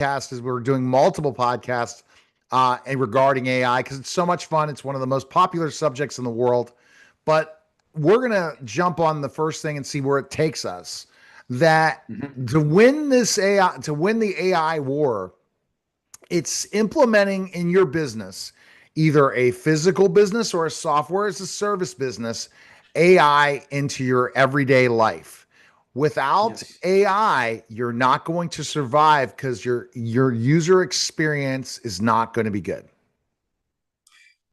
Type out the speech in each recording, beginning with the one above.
Is we're doing multiple podcasts and regarding AI because it's so much fun. It's one of the most popular subjects in the world. But we're gonna jump on the first thing and see where it takes us. That Mhm. to win this AI, to win the AI war, it's implementing in your business, either a physical business or a software as a service business, AI into your everyday life. Without Yes. AI, you're not going to survive because your user experience is not going to be good.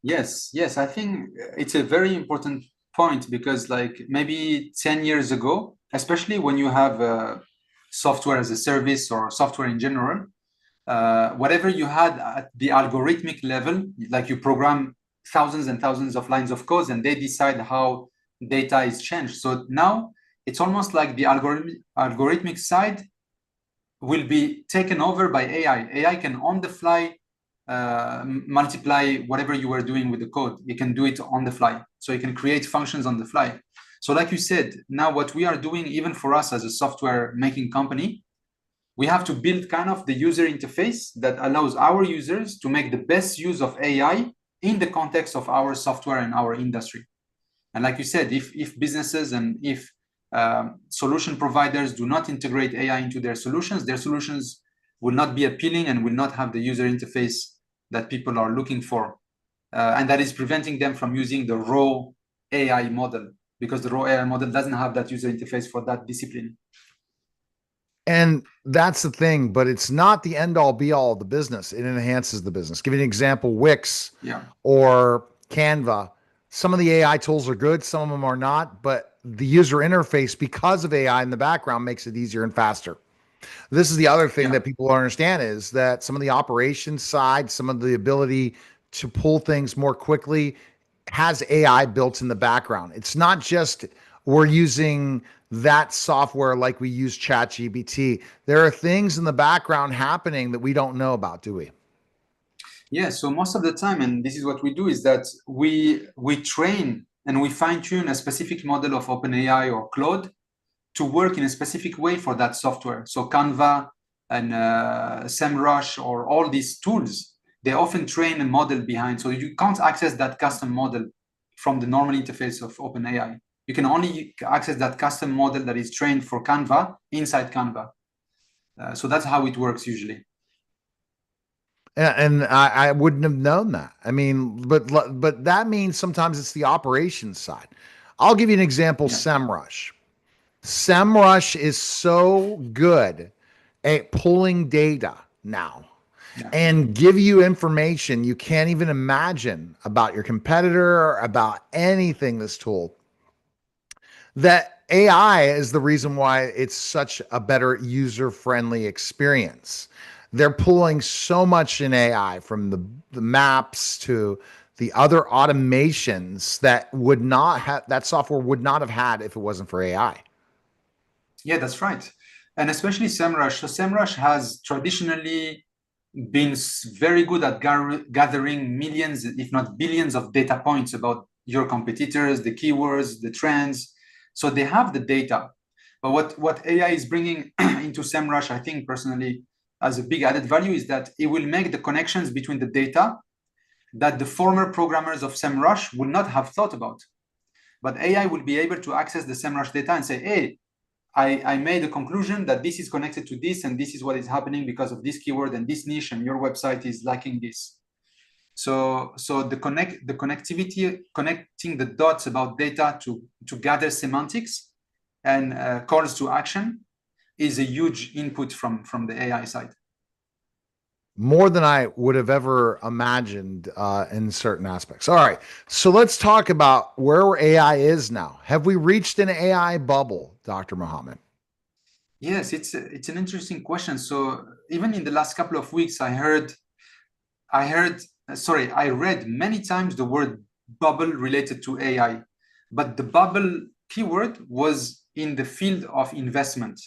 Yes, yes, I think it's a very important point because, like, maybe 10 years ago, especially when you have software as a service or software in general, whatever you had at the algorithmic level, like you program thousands and thousands of lines of code and they decide how data is changed. So now it's almost like the algorithmic side will be taken over by AI. AI can on the fly multiply whatever you were doing with the code. You can do it on the fly. So you can create functions on the fly. So like you said, now what we are doing, even for us as a software making company, we have to build kind of the user interface that allows our users to make the best use of AI in the context of our software and our industry. And like you said, if businesses and if solution providers do not integrate AI into their solutions will not be appealing and will not have the user interface that people are looking for. And that is preventing them from using the raw AI model because the raw AI model doesn't have that user interface for that discipline. And that's the thing, but it's not the end all be all of the business. It enhances the business. Give you an example, Wix Yeah. or Canva. Some of the AI tools are good, some of them are not, but the user interface, because of AI in the background, makes it easier and faster. This is the other thing Yeah. that people don't understand is that some of the operations side, some of the ability to pull things more quickly has AI built in the background. It's not just we're using that software like we use ChatGPT. There are things in the background happening that we don't know about, do we? Yeah, so most of the time, and this is what we do, is that we train and we fine tune a specific model of OpenAI or Claude to work in a specific way for that software. So Canva and SEMrush or all these tools, they often train a model behind. So you can't access that custom model from the normal interface of OpenAI. You can only access that custom model that is trained for Canva inside Canva. So that's how it works usually. And I wouldn't have known that. I mean, but that means sometimes it's the operations side. I'll give you an example, Yeah. SEMrush. SEMrush is so good at pulling data now Yeah. and give you information you can't even imagine about your competitor or about anything, this tool, that AI is the reason why it's such a better user friendly experience. They're pulling so much in AI from the maps to the other automations that would not have that software would not have had if it wasn't for AI. Yeah, that's right. And especially SEMrush. So SEMrush has traditionally been very good at gathering millions, if not billions, of data points about your competitors, the keywords, the trends. So they have the data. But what AI is bringing into SEMrush, I think personally, as a big added value, is that it will make the connections between the data that the former programmers of SEMrush would not have thought about. But AI will be able to access the SEMrush data and say, hey, I made a conclusion that this is connected to this and this is what is happening because of this keyword and this niche and your website is lacking this. So the connectivity, connecting the dots about data to gather semantics and calls to action is a huge input from the AI side. More than I would have ever imagined in certain aspects. All right, so let's talk about where AI is now. Have we reached an AI bubble, Dr. Mohammed? Yes, it's an interesting question. So even in the last couple of weeks, I read many times the word bubble related to AI, but the bubble keyword was in the field of investment.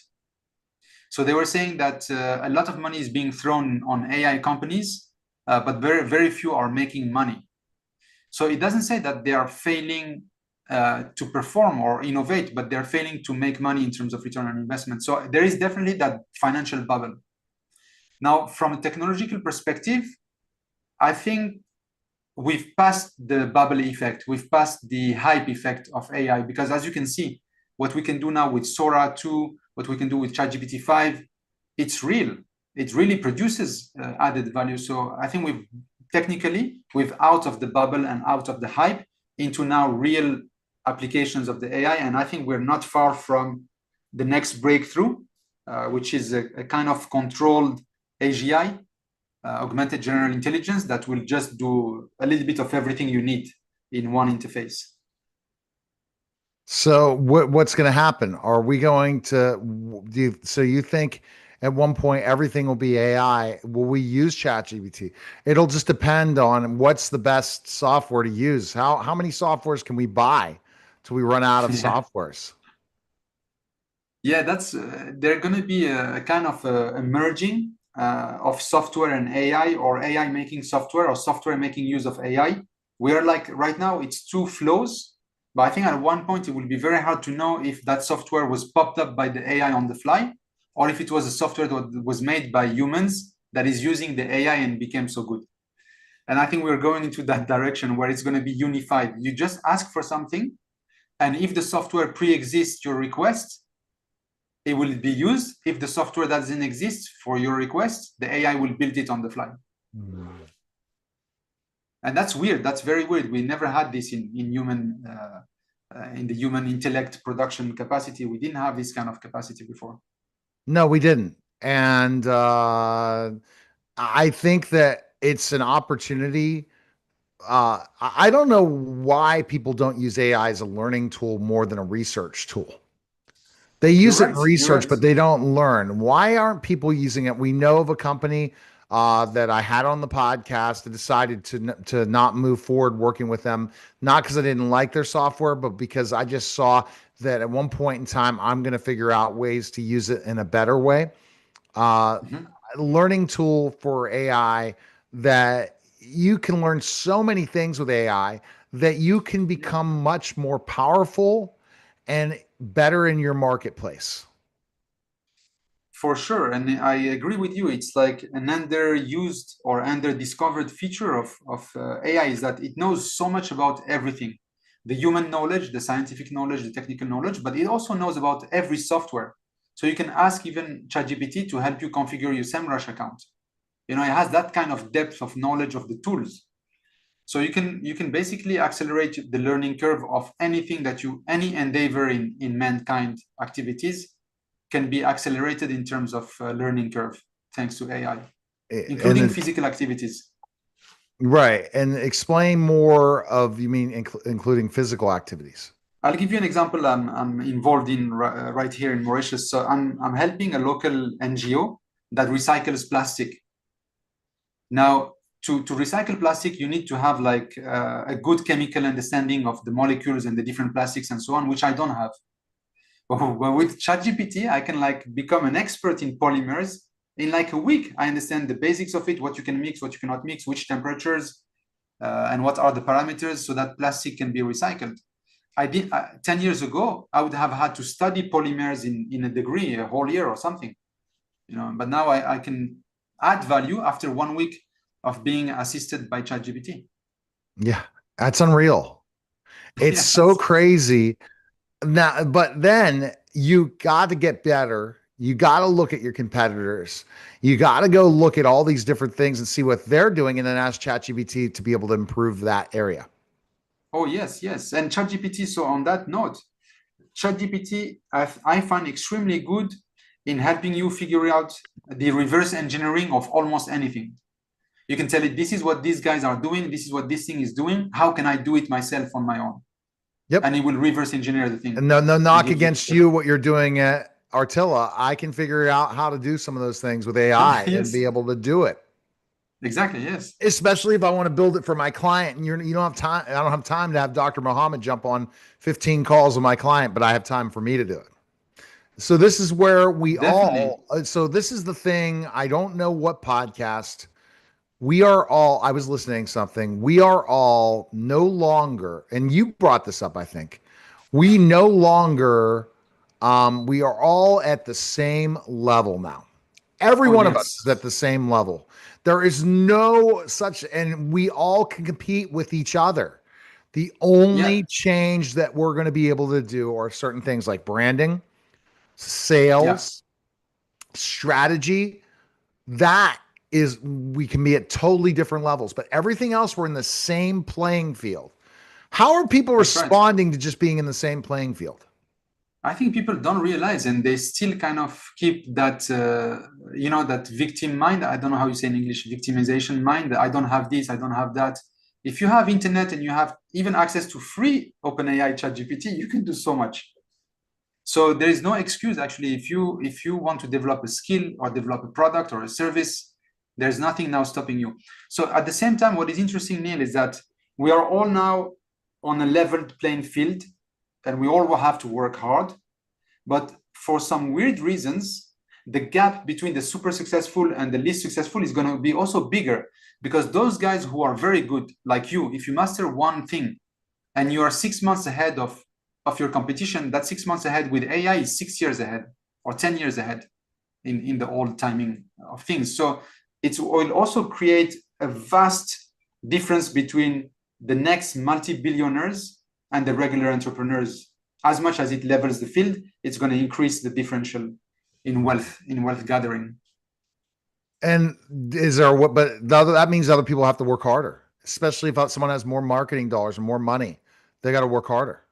So they were saying that a lot of money is being thrown on AI companies, but very, very few are making money. So it doesn't say that they are failing to perform or innovate, but they're failing to make money in terms of return on investment. So there is definitely that financial bubble. Now, from a technological perspective, I think we've passed the bubble effect. We've passed the hype effect of AI, because as you can see, what we can do now with Sora 2, what we can do with ChatGPT 5, it's real. It really produces added value. So I think we've out of the bubble and out of the hype into now real applications of the AI. And I think we're not far from the next breakthrough, which is a kind of controlled AGI, augmented general intelligence, that will just do a little bit of everything you need in one interface. So what's going to happen? Are we going to so you think at one point everything will be AI? Will we use ChatGPT? It'll just depend on what's the best software to use. How many softwares can we buy till we run out of softwares? Yeah, that's they're going to be a kind of a merging of software and AI, or AI making software, or software making use of AI. We are like right now, it's two flows, but I think at one point it will be very hard to know if that software was popped up by the AI on the fly, or if it was a software that was made by humans that is using the AI and became so good. And I think we're going into that direction where it's going to be unified. You just ask for something, and if the software pre-exists your request, it will be used. If the software doesn't exist for your request, the AI will build it on the fly. Mm. And that's weird. That's very weird. We never had this in human, in the human intellect production capacity. We didn't have this kind of capacity before. No, we didn't. And I think that it's an opportunity. I don't know why people don't use AI as a learning tool more than a research tool. They use it in research, but they don't learn. Why aren't people using it? We know of a company that I had on the podcast that decided to not move forward working with them, not because I didn't like their software, but because I just saw that at one point in time, I'm going to figure out ways to use it in a better way. Learning tool for AI that you can learn so many things with AI that you can become much more powerful and better in your marketplace. For sure. And I agree with you. It's like an underused or underdiscovered feature of AI is that it knows so much about everything. The human knowledge, the scientific knowledge, the technical knowledge, but it also knows about every software. So you can ask even ChatGPT to help you configure your SEMrush account. You know, it has that kind of depth of knowledge of the tools. So you can basically accelerate the learning curve of anything that any endeavor in mankind activities can be accelerated in terms of learning curve thanks to AI, including physical activities. Right. And explain more of, you mean including physical activities? I'll give you an example I'm involved in right here in Mauritius. So I'm helping a local NGO that recycles plastic. Now, to recycle plastic, you need to have like a good chemical understanding of the molecules and the different plastics and so on, which I don't have. But with ChatGPT, I can like become an expert in polymers in like a week. I understand the basics of it, what you can mix, what you cannot mix, which temperatures, and what are the parameters so that plastic can be recycled. 10 years ago, I would have had to study polymers in a degree, a whole year or something, you know. But now I can add value after 1 week of being assisted by ChatGPT. Yeah, that's unreal. It's so crazy. Now, but then you got to get better. You got to look at your competitors. You got to go look at all these different things and see what they're doing, and then ask ChatGPT to be able to improve that area. Oh, yes, yes. And ChatGPT, so on that note, ChatGPT, I find extremely good in helping you figure out the reverse engineering of almost anything. You can tell it, this is what these guys are doing. This is what this thing is doing. How can I do it myself on my own? Yep. And it will reverse engineer the thing. And no knock against you, what you're doing at Artilla. I can figure out how to do some of those things with AI yes. and be able to do it. Exactly, yes. Especially if I want to build it for my client and you don't have time. I don't have time to have Dr. Mohamed jump on 15 calls with my client, but I have time for me to do it. So this is where we so this is the thing. I don't know what podcast. We are all, I was listening to something. We are all no longer, and you brought this up, I think. We no longer, we are all at the same level now. Every Oh one of us yes, is at the same level. There is no such, and we all can compete with each other. The yeah, only change that we're going to be able to do are certain things like branding, yeah, sales, strategy. That is, we can be at totally different levels, but everything else, we're in the same playing field. How are people that's right. responding to just being in the same playing field? I think people don't realize, and they still kind of keep that, that victim mind. I don't know how you say in English, victimization mind. I don't have this, I don't have that. If you have internet and you have even access to free OpenAI ChatGPT, you can do so much. So there is no excuse actually. If you want to develop a skill or develop a product or a service, there's nothing now stopping you. So at the same time, what is interesting, Neil, is that we are all now on a leveled playing field, and we all will have to work hard. But for some weird reasons, the gap between the super successful and the least successful is going to be also bigger, because those guys who are very good, like you, if you master one thing and you are 6 months ahead of your competition, that 6 months ahead with AI is 6 years ahead or 10 years ahead in the old timing of things. So it will also create a vast difference between the next multi-billionaires and the regular entrepreneurs. As much as it levels the field, it's going to increase the differential in wealth gathering. And is there what, but that means other people have to work harder, especially if someone has more marketing dollars and more money. They got to work harder.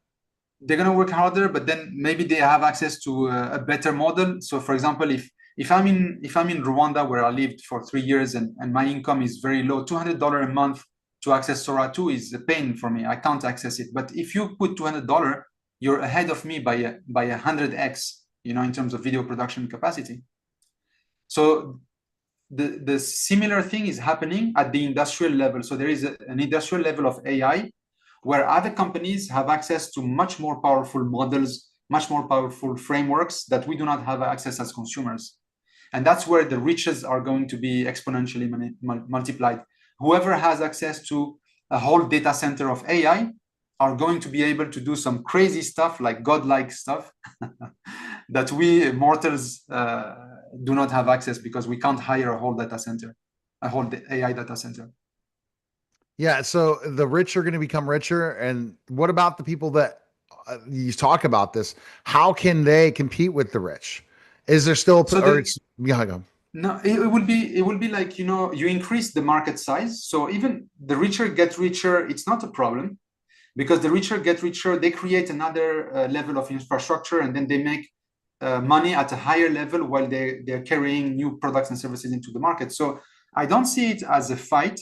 They're going to work harder, but then maybe they have access to a better model. So for example, if I'm in Rwanda, where I lived for 3 years, and my income is very low, $200 a month to access Sora 2 is a pain for me. I can't access it. But if you put $200, you're ahead of me by 100x, in terms of video production capacity. So the similar thing is happening at the industrial level. So there is an industrial level of AI where other companies have access to much more powerful models, much more powerful frameworks that we do not have access as consumers. And that's where the riches are going to be exponentially multiplied. Whoever has access to a whole data center of AI are going to be able to do some crazy stuff, like godlike stuff that we mortals do not have access, because we can't hire a whole data center, a whole AI data center. Yeah. So the rich are going to become richer. And what about the people that you talk about this? How can they compete with the rich? Is there still, So or it's, yeah, go. no, it will be like, you increase the market size. So even the richer get richer, it's not a problem, because the richer get richer, they create another level of infrastructure, and then they make money at a higher level while they're carrying new products and services into the market. So I don't see it as a fight.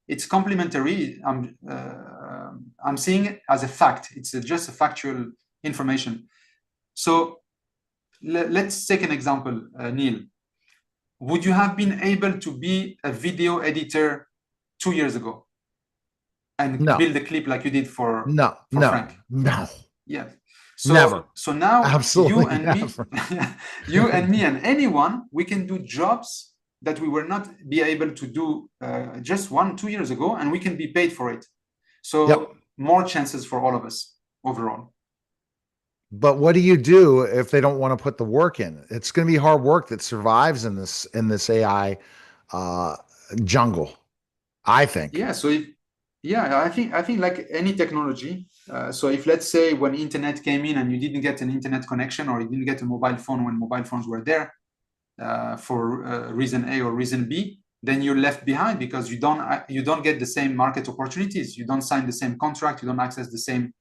It's complementary. I'm seeing it as a fact. It's just a factual information. So let's take an example, Neil. Would you have been able to be a video editor 2 years ago and No, build a clip like you did for no, no, Frank? no, Yeah. never. So now you Absolutely and me, never. you and me and anyone, we can do jobs that we were not be able to do just 1-2 years ago, and we can be paid for it. So Yep. more chances for all of us overall. But what do you do if they don't want to put the work in? It's going to be hard work that survives in this AI uh, jungle, I think. Yeah. I think like any technology. So if, let's say, when internet came in and you didn't get an internet connection, or you didn't get a mobile phone when mobile phones were there, for reason A or reason B, then you're left behind, because you don't get the same market opportunities. You don't sign the same contract. You don't access the same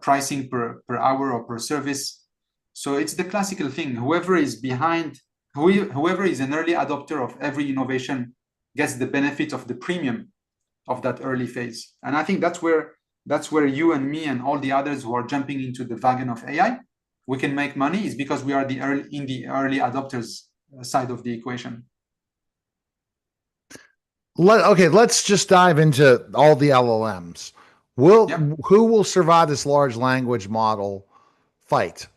pricing per hour or per service. So it's the classical thing. Whoever is behind, whoever is an early adopter of every innovation, gets the benefit of the premium of that early phase. And I think that's where you and me and all the others who are jumping into the wagon of AI, we can make money, is because we are in the early adopters side of the equation. Okay, let's just dive into all the LLMs. Yeah, Who will survive this large language model fight?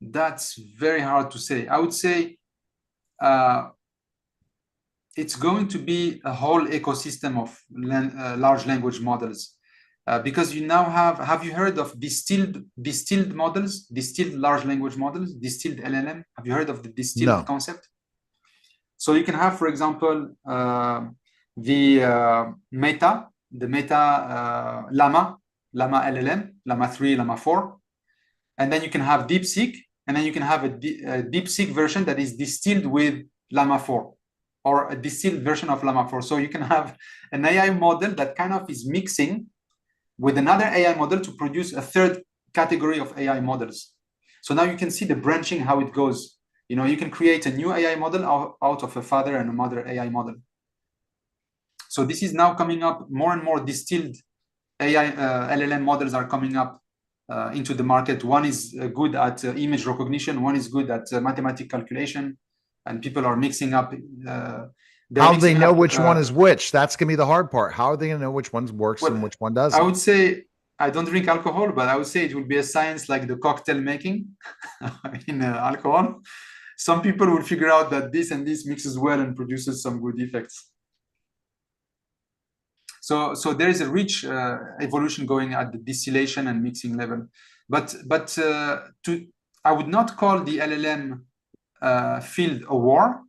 that's very hard to say. I would say uh, it's going to be a whole ecosystem of large language models. because you now have you heard of distilled models, distilled large language models, distilled LLM? Have you heard of the distilled concept? So you can have, for example, the Meta Llama LLM, Llama 3, Llama 4. And then you can have DeepSeek, and then you can have a DeepSeek version that is distilled with Llama 4, or a distilled version of Llama 4. So you can have an AI model that kind of is mixing with another AI model to produce a third category of AI models. So now you can see the branching, how it goes. You can create a new AI model out of a father and a mother AI model. So this is now coming up. More and more distilled AI LLM models are coming up into the market. One is good at image recognition. One is good at mathematical calculation. And people are mixing up. How do they know which one is which? That's going to be the hard part. How are they going to know which one works and which one doesn't? I would say, I don't drink alcohol, but I would say it would be a science like the cocktail making in alcohol. Some people will figure out that this and this mixes well and produces some good effects. So there is a rich evolution going at the distillation and mixing level. But I would not call the LLM field a war.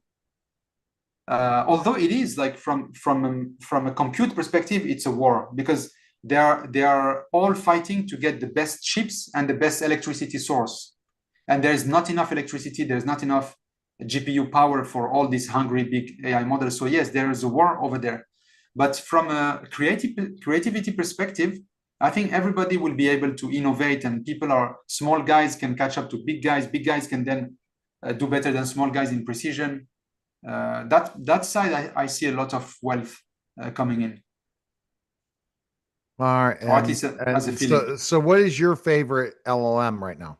Although it is, like, from a compute perspective, it's a war, because they are all fighting to get the best chips and the best electricity source. And there is not enough electricity, there's not enough GPU power for all these hungry big AI models. So yes, there is a war over there. But from a creativity perspective, I think everybody will be able to innovate, and small guys can catch up to big guys. Big guys can then do better than small guys in precision. That side, I see a lot of wealth coming in. All right. Or at least as a feeling. So what is your favorite LLM right now?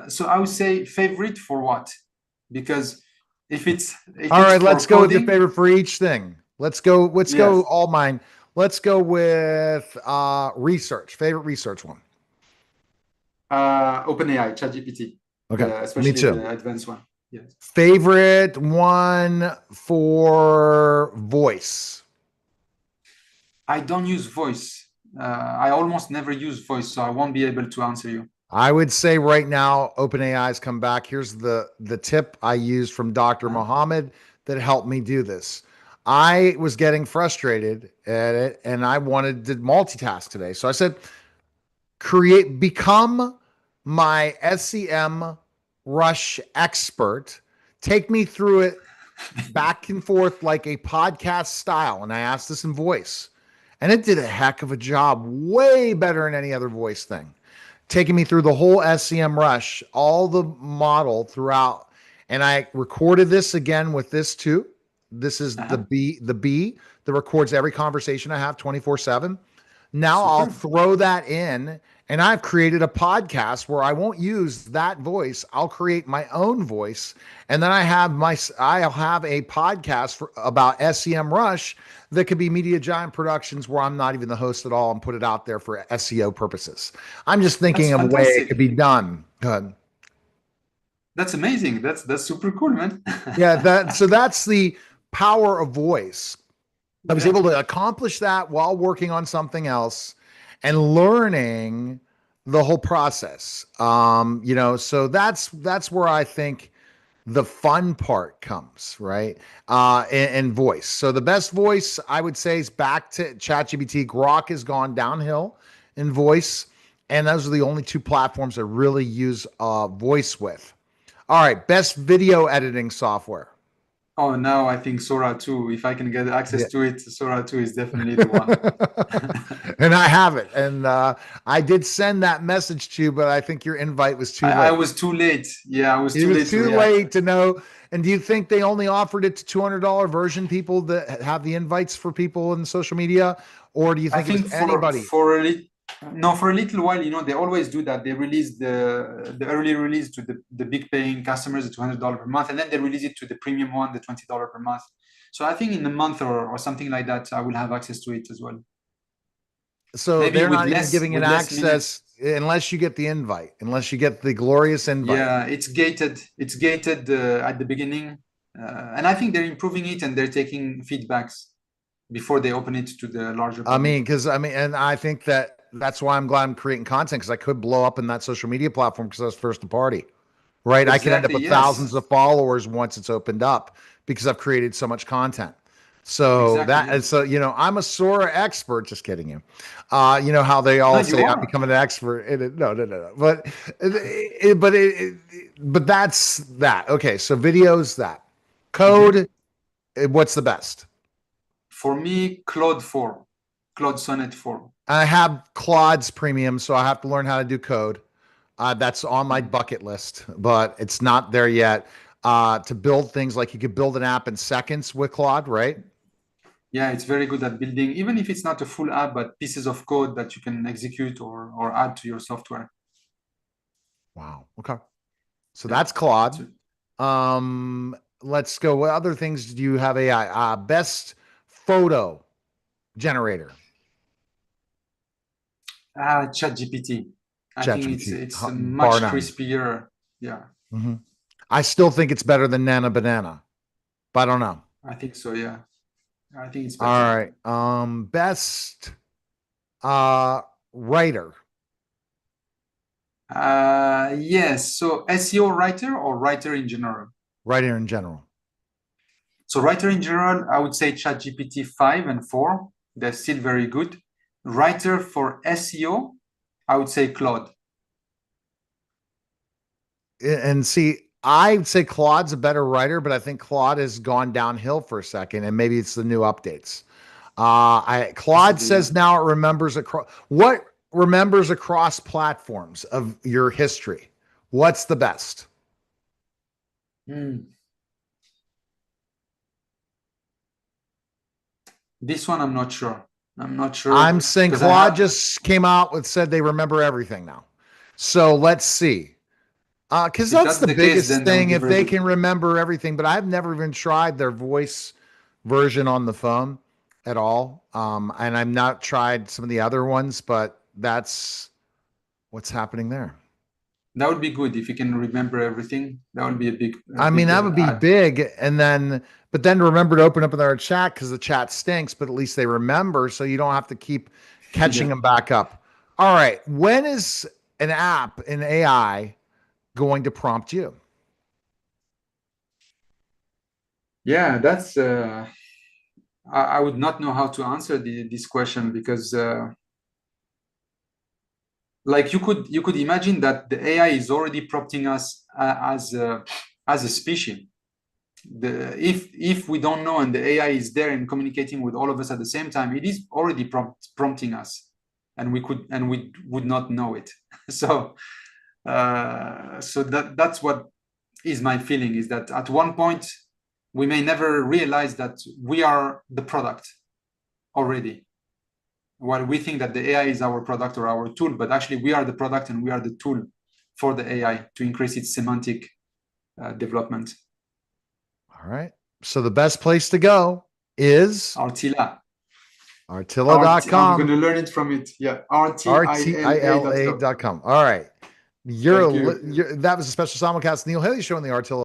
So I would say favorite for what? Because if it's all right, let's go with your favorite for each thing. Let's go all mine. Let's go with research. Favorite research one. OpenAI, ChatGPT. Okay, especially me too. The advanced one. Yes. Favorite one for voice. I don't use voice. I almost never use voice, so I won't be able to answer you. I would say right now, OpenAI's come back. Here's the tip I used from Dr. Mohamed that helped me do this. I was getting frustrated at it, and I wanted to multitask today. So I said, become my SEM rush expert. Take me through it back and forth like a podcast style. And I asked this in voice, and it did a heck of a job, way better than any other voice thing. Taking me through the whole SEM rush, all the model throughout. And I recorded this again with this too. This is the B that records every conversation I have 24/7. Now I'll throw that in, and I've created a podcast where I won't use that voice. I'll create my own voice. And then I'll have a podcast about SEM Rush that could be Media Giant Productions, where I'm not even the host at all, and put it out there for SEO purposes. I'm just thinking of a way it could be done. Good. That's amazing. That's super cool, man. Yeah, so that's the power of voice. I was able to accomplish that while working on something else and learning the whole process. So that's where I think the fun part comes, right? In voice. So the best voice I would say is back to ChatGPT. Grok has gone downhill in voice, and those are the only two platforms I really use voice with. All right, best video editing software. Oh, now I think Sora 2. If I can get access to it, Sora 2 is definitely the one. And I have it. And I did send that message to you, but I think your invite was too late. I was too late. Yeah, I was too late. It was too late to know. And do you think they only offered it to $200 version people that have the invites for people in social media? Or do you think it was anybody? For a little while, they always do that. They release the early release to the big paying customers, the $200 per month, and then they release it to the premium one, the $20 per month. So I think in a month or something like that, I will have access to it as well. So maybe they're not even giving it access unless you get the invite, unless you get the glorious invite. Yeah, it's gated. It's gated at the beginning. And I think they're improving it, and they're taking feedbacks. before they open it to the larger I public. mean, and I think that's why I'm glad I'm creating content, because I could blow up in that social media platform because I was first to party, right? I could end up Exactly, with thousands yes. of followers once it's opened up because I've created so much content. So Exactly, that, and yes. so, I'm a Sora expert. Just kidding you. You know how they No, all you say I'm are. becoming an expert in it. No, no, no, no. But that's that. Okay. So videos, that Mhm. code. What's the best? For me, Claude 4, Claude Sonnet 4. I have Claude's premium, so I have to learn how to do code. That's on my Mhm. bucket list, but it's not there yet. To build things, like you could build an app in seconds with Claude, right? Yeah, it's very good at building, even if it's not a full app, but pieces of code that you can execute or add to your software. Wow. Okay. So Yeah, that's Claude. it's Um, let's go. What other things do you have AI? Best photo generator, ChatGPT. I think ChatGPT, it's bar much none. crispier. Yeah, I still think it's better than Nana Banana, but I don't know. I think so. Yeah, I think it's All better. right. Best uh writer, Yes. So SEO writer or writer in general? writer in general. So writer in general, I would say ChatGPT 5 and 4. They're still very good. Writer for SEO, I would say Claude. And see, I'd say Claude's a better writer, but I think Claude has gone downhill for a second, and maybe it's the new updates. Claude Possibly, yeah. says now it remembers across what remembers across platforms of your history. What's the best? Hmm. This one, I'm not sure. I'm not I'm sure saying because I Claude have, just came out with said they remember everything now. So let's see. Because if that's that's the the case, biggest then that would thing, be if very they good. can remember everything. But I've never even tried their voice version on the phone at all. And I've not tried some of the other ones, but that's what's happening there. That would be good if you can remember everything. That would be a I mean, big that would be add. big. But then remember to open up their chat, because the chat stinks, but at least they remember. So you don't have to keep catching Yeah. them back up. All right. When is an app in AI going to prompt you? Yeah, that's, I would not know how to answer this question because like you could imagine that the AI is already prompting us as a species. If we don't know and the AI is there and communicating with all of us at the same time, it is already prompting us, and we would not know it. So so that's what is my feeling, is that at one point we may never realize that we are the product already, while we think that the AI is our product or our tool, but actually we are the product and we are the tool for the AI to increase its semantic development. All right. So the best place to go is Artila. I'm going artilla.com, to learn it from it. Yeah. RTILA.com. rtila.com. All right. Thank you. That was a special simulcast Neil Haley show on the Artilla